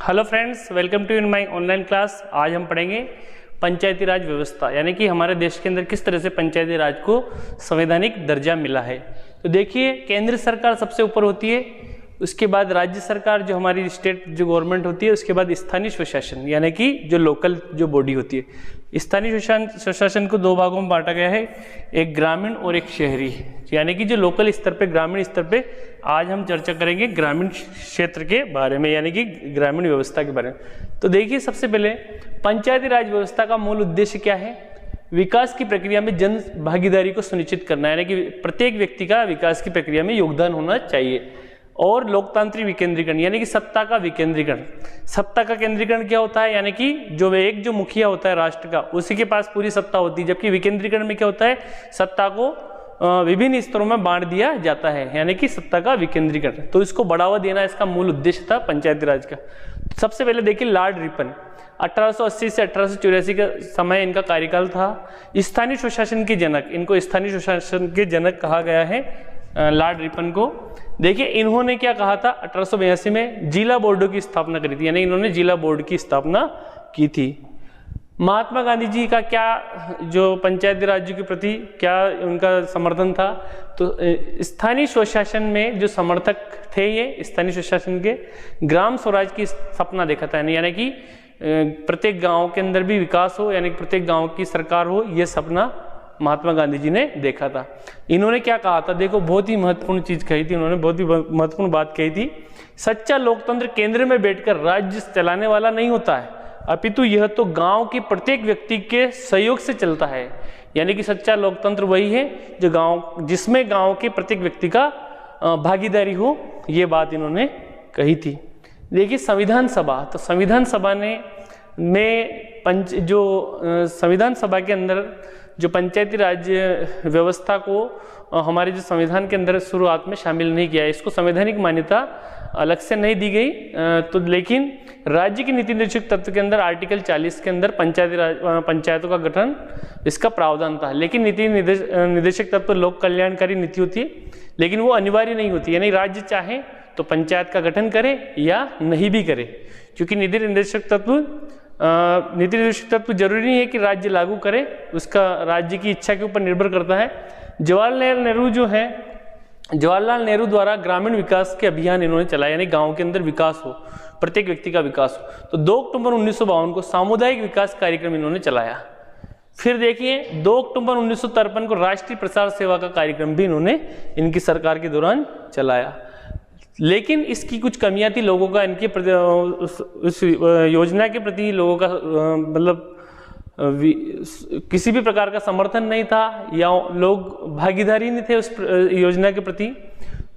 Hello friends, welcome to in my online class. आज हम पढ़ेंगे पंचायती राज व्यवस्था, यानी कि हमारे देश के अंदर किस तरह से पंचायती राज को संवैधानिक दर्जा मिला है। तो देखिए, केंद्र सरकार सबसे ऊपर होती है, उसके बाद राज्य सरकार जो हमारी स्टेट जो गवर्नमेंट होती है, उसके बाद स्थानीय स्वशासन यानी कि जो लोकल जो बॉडी होती है। स्थानीय स्वशासन को दो भागों में बांटा गया है, एक ग्रामीण और एक शहरी, यानी कि जो लोकल स्तर पे ग्रामीण स्तर पे आज हम चर्चा करेंगे ग्रामीण क्षेत्र के बारे में, यानी कि ग्रामीण व्यवस्था के बारे में। तो देखिए, सबसे पहले पंचायती राज व्यवस्था का मूल उद्देश्य क्या है? विकास की प्रक्रिया में जन भागीदारी को सुनिश्चित करना, यानी कि प्रत्येक व्यक्ति का विकास की प्रक्रिया में योगदान होना चाहिए। और लोकतांत्रिक विकेंद्रीकरण, यानी कि सत्ता का विकेंद्रीकरण। सत्ता का केंद्रीकरण क्या होता है? यानी कि जो मुखिया होता है राष्ट्र का, उसी के पास पूरी सत्ता होती है। जबकि विकेंद्रीकरण में क्या होता है? सत्ता को विभिन्न स्तरों में बांट दिया जाता है, यानी कि सत्ता का विकेंद्रीकरण। तो इसको बढ़ावा देना इसका मूल उद्देश्य था पंचायती राज का। सबसे पहले देखिए, लॉर्ड रिपन 1880 से 1884 का समय इनका कार्यकाल था। स्थानीय स्वशासन के जनक, इनको स्थानीय स्वशासन के जनक कहा गया है, लॉर्ड रिपन को। देखिए, इन्होंने क्या कहा था? 1882 में जिला बोर्डों की स्थापना करी थी, यानी इन्होंने जिला बोर्ड की स्थापना की थी। महात्मा गांधी जी का क्या जो पंचायती राज्य के प्रति क्या उनका समर्थन था? तो स्थानीय स्वशासन में जो समर्थक थे, ये स्थानीय स्वशासन के ग्राम स्वराज की सपना देखा था, यानी कि प्रत्येक गांव के अंदर भी विकास हो, यानी प्रत्येक गांव की सरकार हो, ये सपना महात्मा गांधी जी ने देखा था। इन्होंने क्या कहा था? देखो, बहुत ही महत्वपूर्ण चीज कही थी उन्होंने, बहुत ही महत्वपूर्ण बात कही थी। सच्चा लोकतंत्र केंद्र में बैठकर राज्य चलाने वाला नहीं होता है, अपितु यह तो गांव के प्रत्येक व्यक्ति के सहयोग से चलता है। यानी कि सच्चा लोकतंत्र वही है जो जिसमें गांव के प्रत्येक व्यक्ति का भागीदारी हो, ये बात इन्होंने कही थी। देखिए, संविधान सभा, तो संविधान सभा संविधान सभा के अंदर जो पंचायती राज व्यवस्था को हमारे जो संविधान के अंदर शुरुआत में शामिल नहीं किया है, इसको संवैधानिक मान्यता अलग से नहीं दी गई। तो लेकिन राज्य की नीति निर्देशक तत्व के अंदर आर्टिकल 40 के अंदर पंचायतों का गठन इसका प्रावधान था। लेकिन नीति निर्देशक तत्व लोक कल्याणकारी नीति होती है, लेकिन वो अनिवार्य नहीं होती, यानी राज्य चाहे तो पंचायत का गठन करे या नहीं भी करे, क्योंकि नीति निर्देशक तत्व जरूरी नहीं है कि राज्य लागू करे, उसका राज्य की इच्छा के ऊपर निर्भर करता है। जवाहरलाल नेहरू द्वारा ग्रामीण विकास के अभियान इन्होंने चलाया, यानी गांव के अंदर विकास हो, प्रत्येक व्यक्ति का विकास हो। तो 2 अक्टूबर 1952 को सामुदायिक विकास कार्यक्रम इन्होंने चलाया। फिर देखिए, 2 अक्टूबर 1953 को राष्ट्रीय प्रसार सेवा का कार्यक्रम भी इन्होंने इनकी सरकार के दौरान चलाया। लेकिन इसकी कुछ कमियां थी, लोगों का इनके उस योजना के प्रति लोगों का मतलब किसी भी प्रकार का समर्थन नहीं था, या लोग भागीदारी नहीं थे उस योजना के प्रति।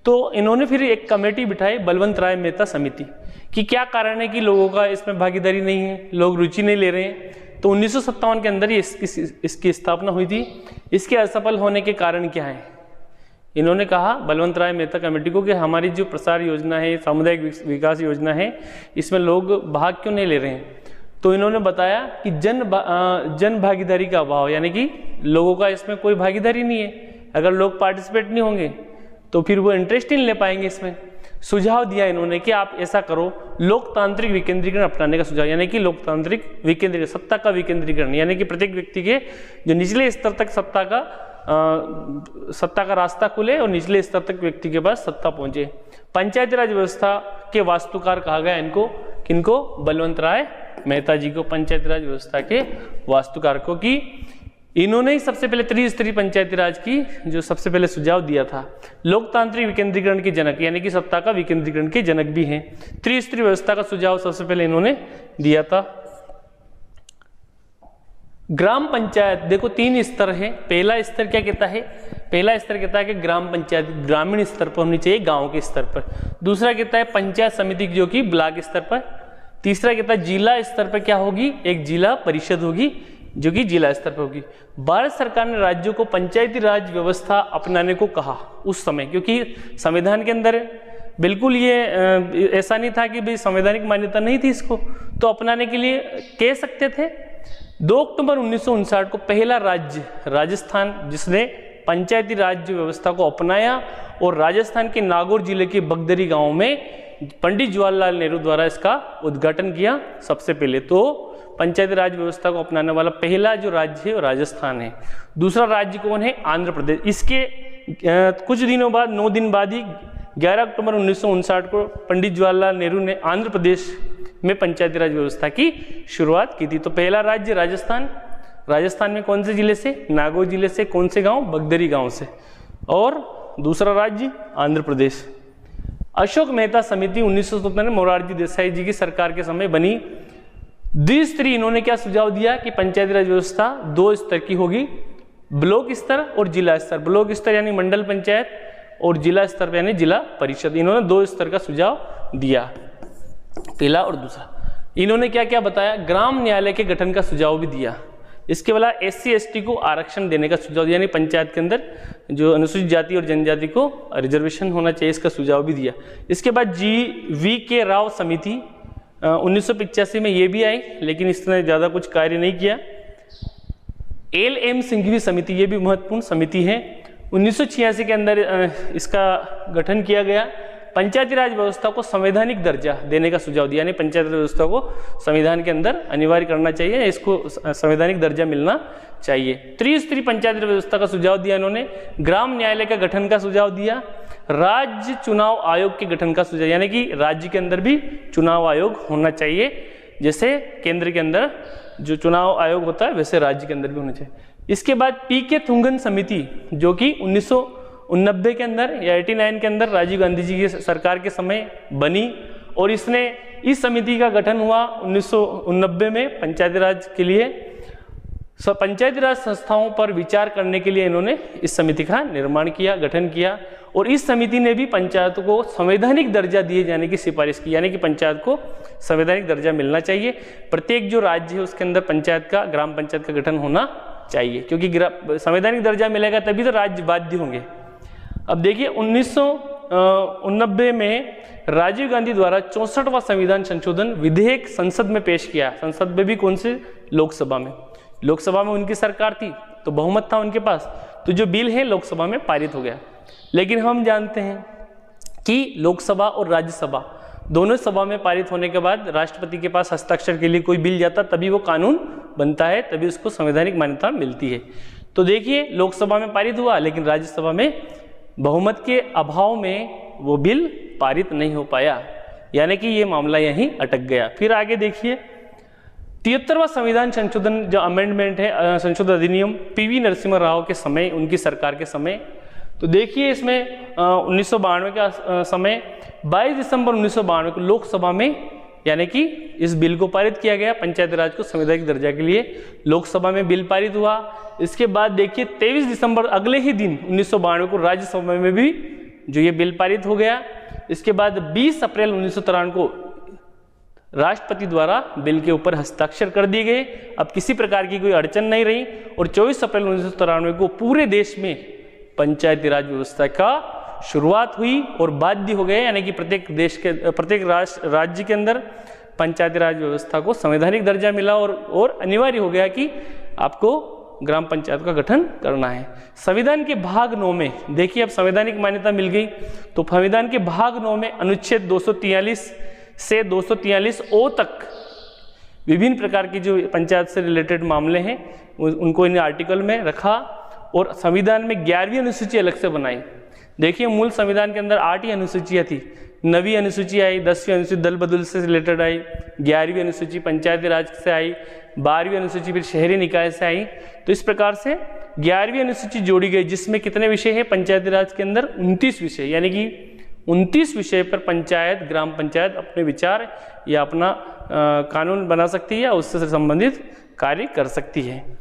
तो इन्होंने फिर एक कमेटी बिठाई, बलवंत राय मेहता समिति, कि क्या कारण है कि लोगों का इसमें भागीदारी नहीं है, लोग रुचि नहीं ले रहे हैं। तो 1957 के अंदर इसकी स्थापना हुई थी। इसके असफल होने के कारण क्या है? इन्होंने कहा बलवंत राय मेहता कमेटी को कि हमारी जो प्रसार योजना है, सामुदायिक विकास योजना है, इसमें लोग भाग क्यों नहीं ले रहे हैं? तो इन्होंने बताया कि जन भागीदारी का अभाव, यानी कि लोगों का इसमें कोई भागीदारी नहीं है। अगर लोग पार्टिसिपेट नहीं होंगे तो फिर वो इंटरेस्ट नहीं ले पाएंगे इसमें। सुझाव दिया इन्होंने कि आप ऐसा करो, लोकतांत्रिक विकेंद्रीकरण अपनाने का सुझाव, यानी कि लोकतांत्रिक विकेंद्रीकरण, सत्ता का विकेंद्रीकरण, यानी कि प्रत्येक व्यक्ति के जो निचले स्तर तक सत्ता का रास्ता खुले और निचले स्तर तक व्यक्ति के पास सत्ता पहुंचे। पंचायती राज व्यवस्था के वास्तुकार कहा गया किनको? बलवंत राय मेहता जी को, पंचायती राज व्यवस्था के वास्तुकार को, कि इन्होंने ही सबसे पहले त्रिस्तरीय पंचायती राज की जो सबसे पहले सुझाव दिया था। लोकतांत्रिक विकेंद्रीकरण के जनक, यानी कि सत्ता का विकेंद्रीकरण के जनक भी हैं। त्रिस्तरीय व्यवस्था का सुझाव सबसे पहले इन्होंने दिया था। ग्राम पंचायत, देखो 3 स्तर है। पहला स्तर क्या कहता है? पहला स्तर कहता है कि ग्राम पंचायत ग्रामीण स्तर पर होनी चाहिए, गांव के स्तर पर। दूसरा कहता है पंचायत समिति जो कि ब्लॉक स्तर पर। तीसरा कहता है जिला स्तर पर क्या होगी? एक जिला परिषद होगी जो कि जिला स्तर पर होगी। भारत सरकार ने राज्यों को पंचायती राज व्यवस्था अपनाने को कहा उस समय, क्योंकि संविधान के अंदर बिल्कुल ये ऐसा नहीं था कि भाई संवैधानिक मान्यता नहीं थी इसको, तो अपनाने के लिए कह सकते थे। 2 अक्टूबर 1959 को पहला राज्य राजस्थान जिसने पंचायती राज व्यवस्था को अपनाया और राजस्थान के नागौर जिले के बगदरी गांव में पंडित जवाहरलाल नेहरू द्वारा इसका उद्घाटन किया सबसे पहले। तो पंचायती राज व्यवस्था को अपनाने वाला पहला जो राज्य है वो राजस्थान है। दूसरा राज्य कौन है? आंध्र प्रदेश। इसके कुछ दिनों बाद, 9 दिन बाद ही 11 अक्टूबर 1959 को पंडित जवाहरलाल नेहरू ने आंध्र प्रदेश में पंचायती राज व्यवस्था की शुरुआत की थी। तो पहला राज्य राजस्थान। राजस्थान में कौन से जिले से? नागौर जिले से। कौन से गांव? बगदरी गांव से। और दूसरा राज्य आंध्र प्रदेश। अशोक मेहता समिति 1977 में मोरारजी देसाई जी की सरकार के समय बनी। द्विस्तरीय इन्होंने क्या सुझाव दिया कि पंचायती राज व्यवस्था 2 स्तर की होगी, ब्लॉक स्तर और जिला स्तर। ब्लॉक स्तर यानी मंडल पंचायत और जिला स्तर यानी जिला परिषद। इन्होंने 2 स्तर का सुझाव दिया, पहला और दूसरा। इन्होंने क्या क्या बताया? ग्राम न्यायालय के गठन का सुझाव भी दिया। इसके अलावा SC ST को आरक्षण देने का सुझाव दिया, यानी पंचायत के अंदर जो अनुसूचित जाति और जनजाति को रिजर्वेशन होना चाहिए, इसका सुझाव भी दिया। इसके बाद GV.K. राव समिति 1985 में ये भी आई, लेकिन इसने ज़्यादा कुछ कार्य नहीं किया। LM सिंघवी समिति, ये भी महत्वपूर्ण समिति है। 1986 के अंदर इसका गठन किया गया। पंचायती राज व्यवस्था को संवैधानिक दर्जा देने का सुझाव दिया, यानी पंचायती राज व्यवस्था को संविधान के अंदर अनिवार्य करना चाहिए, इसको संवैधानिक दर्जा मिलना चाहिए। त्रिस्तरीय पंचायती राज व्यवस्था का सुझाव दिया इन्होंने। ग्राम न्यायालय का गठन का सुझाव दिया। राज्य चुनाव आयोग के गठन का सुझाव, यानी कि राज्य के अंदर भी चुनाव आयोग होना चाहिए, जैसे केंद्र के अंदर जो चुनाव आयोग होता है वैसे राज्य के अंदर भी होना चाहिए। इसके बाद PK थुंगन समिति, जो कि 1989 के अंदर या 89 के अंदर राजीव गांधी जी की सरकार के समय बनी, और इस समिति का गठन हुआ 1989 में पंचायती राज के लिए। पंचायती राज संस्थाओं पर विचार करने के लिए इन्होंने इस समिति का निर्माण किया, गठन किया, और इस समिति ने भी पंचायत को संवैधानिक दर्जा दिए जाने की सिफारिश की, यानी कि पंचायत को संवैधानिक दर्जा मिलना चाहिए। प्रत्येक जो राज्य है उसके अंदर पंचायत का, ग्राम पंचायत का गठन होना चाहिए, क्योंकि संवैधानिक दर्जा मिलेगा तभी तो राज्य बाध्य होंगे। अब देखिए 1989 में राजीव गांधी द्वारा 64वां संविधान संशोधन विधेयक संसद में पेश किया। संसद में भी कौन से? लोकसभा में। लोकसभा में उनकी सरकार थी तो बहुमत था उनके पास, तो जो बिल है लोकसभा में पारित हो गया। लेकिन हम जानते हैं कि लोकसभा और राज्यसभा दोनों सभा में पारित होने के बाद राष्ट्रपति के पास हस्ताक्षर के लिए कोई बिल जाता, तभी वो कानून बनता है, तभी उसको संवैधानिक मान्यता मिलती है। तो देखिए लोकसभा में पारित हुआ, लेकिन राज्यसभा में बहुमत के अभाव में वो बिल पारित नहीं हो पाया, यानी कि ये मामला यहीं अटक गया। फिर आगे देखिए 73वां संविधान संशोधन जो अमेंडमेंट है, संशोधन अधिनियम PV नरसिम्हा राव के समय, उनकी सरकार के समय। तो देखिए इसमें 1992 का समय 22 दिसंबर 1992 को लोकसभा में, यानी कि इस बिल को पारित किया गया, पंचायती राज को संवैधानिक दर्जा के लिए लोकसभा में बिल पारित हुआ। इसके बाद देखिए 23 दिसंबर अगले ही दिन 1992 को राज्यसभा में भी जो ये बिल पारित हो गया। इसके बाद 20 अप्रैल 1993 को राष्ट्रपति द्वारा बिल के ऊपर हस्ताक्षर कर दिए गए। अब किसी प्रकार की कोई अड़चन नहीं रही, और 24 अप्रैल 1993 को पूरे देश में पंचायती राज व्यवस्था का शुरुआत हुई और बाध्य हो गए, यानी कि प्रत्येक राज्य के अंदर पंचायती राज व्यवस्था को संवैधानिक दर्जा मिला, और अनिवार्य हो गया कि आपको ग्राम पंचायत का गठन करना है। संविधान के भाग 9 में देखिए, अब संवैधानिक मान्यता मिल गई, तो संविधान के भाग 9 में अनुच्छेद 243 से 243 ओ तक विभिन्न प्रकार की जो पंचायत से रिलेटेड मामले हैं उनको इन आर्टिकल में रखा, और संविधान में 11वीं अनुसूची अलग से बनाई। देखिए मूल संविधान के अंदर 8 ही अनुसूचियाँ थी, 9वीं अनुसूची आई, 10वीं अनुसूची दल बदल से रिलेटेड आई, 11वीं अनुसूची पंचायती राज से आई, 12वीं अनुसूची फिर शहरी निकाय से आई। तो इस प्रकार से 11वीं अनुसूची जोड़ी गई, जिसमें कितने विषय हैं पंचायती राज के अंदर? 29 विषय, यानी कि 29 विषय पर पंचायत, ग्राम पंचायत अपने विचार या अपना कानून बना सकती है या उससे संबंधित कार्य कर सकती है।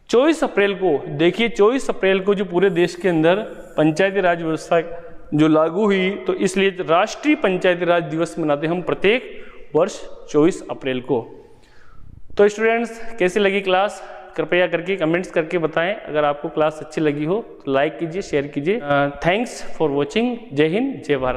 24 अप्रैल को देखिए, 24 अप्रैल को जो पूरे देश के अंदर पंचायती राज व्यवस्था जो लागू हुई, तो इसलिए राष्ट्रीय पंचायती राज दिवस मनाते हम प्रत्येक वर्ष 24 अप्रैल को। तो स्टूडेंट्स कैसी लगी क्लास? कृपया करके कमेंट्स करके बताएं। अगर आपको क्लास अच्छी लगी हो तो लाइक कीजिए, शेयर कीजिए। Thanks for watching. जय हिंद, जय भारत।